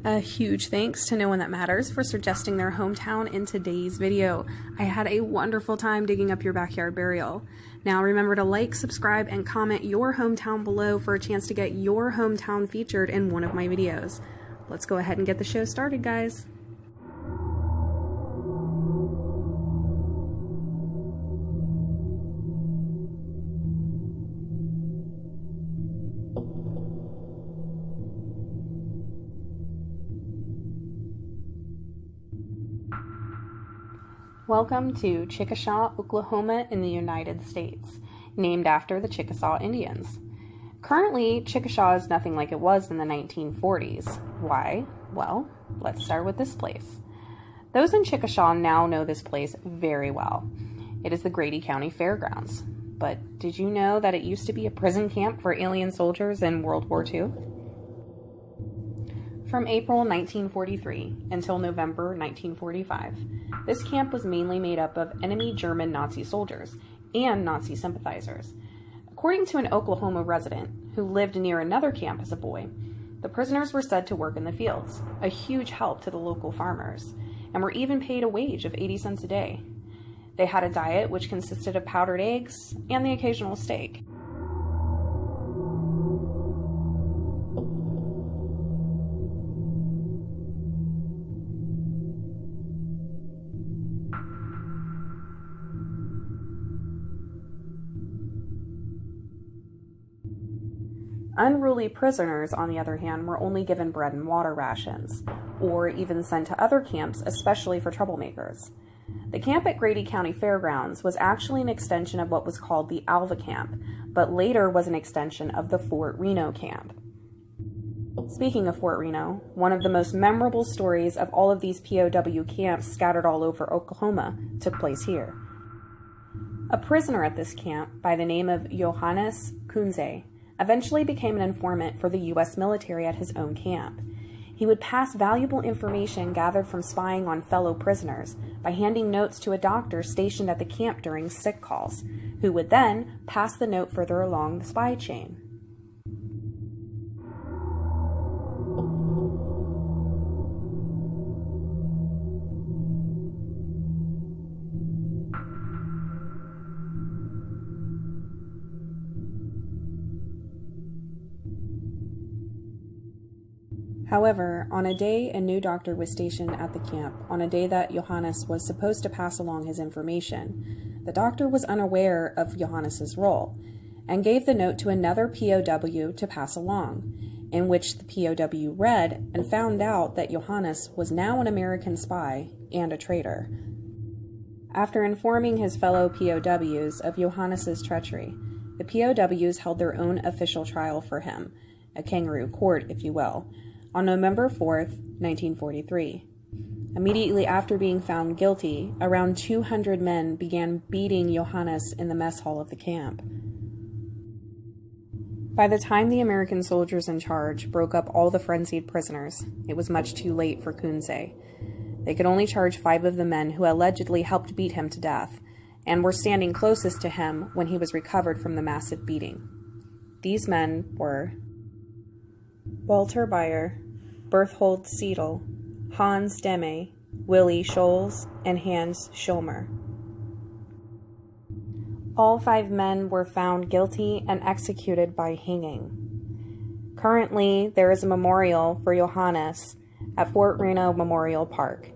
A huge thanks to No One That Matters for suggesting their hometown in today's video. I had a wonderful time digging up your backyard burial. Now remember to like, subscribe, and comment your hometown below for a chance to get your hometown featured in one of my videos. Let's go ahead and get the show started, guys. Welcome to Chickasha, Oklahoma in the United States, named after the Chickasaw Indians. Currently, Chickasha is nothing like it was in the 1940s. Why? Well, let's start with this place. Those in Chickasha now know this place very well. It is the Grady County Fairgrounds. But did you know that it used to be a prison camp for alien soldiers in World War II? From April 1943 until November 1945, this camp was mainly made up of enemy German Nazi soldiers and Nazi sympathizers. According to an Oklahoma resident who lived near another camp as a boy, the prisoners were said to work in the fields, a huge help to the local farmers, and were even paid a wage of 80 cents a day. They had a diet which consisted of powdered eggs and the occasional steak. Unruly prisoners, on the other hand, were only given bread and water rations, or even sent to other camps, especially for troublemakers. The camp at Grady County Fairgrounds was actually an extension of what was called the Alva Camp, but later was an extension of the Fort Reno camp. Speaking of Fort Reno, one of the most memorable stories of all of these POW camps scattered all over Oklahoma took place here. A prisoner at this camp by the name of Johannes Kunz eventually became an informant for the U.S. military at his own camp. He would pass valuable information gathered from spying on fellow prisoners by handing notes to a doctor stationed at the camp during sick calls, who would then pass the note further along the spy chain. However, on a day a new doctor was stationed at the camp, on a day that Johannes was supposed to pass along his information, the doctor was unaware of Johannes's role, and gave the note to another POW to pass along, in which the POW read and found out that Johannes was now an American spy and a traitor. After informing his fellow POWs of Johannes's treachery, the POWs held their own official trial for him, a kangaroo court, if you will, on November 4th, 1943. Immediately after being found guilty, around 200 men began beating Johannes in the mess hall of the camp. By the time the American soldiers in charge broke up all the frenzied prisoners, it was much too late for Kunz. They could only charge 5 of the men who allegedly helped beat him to death, and were standing closest to him when he was recovered from the massive beating. These men were Walter Beyer, Berthold Seidel, Hans Demme, Willie Scholes, and Hans Schomer. All 5 men were found guilty and executed by hanging. Currently, there is a memorial for Johannes at Fort Reno Memorial Park.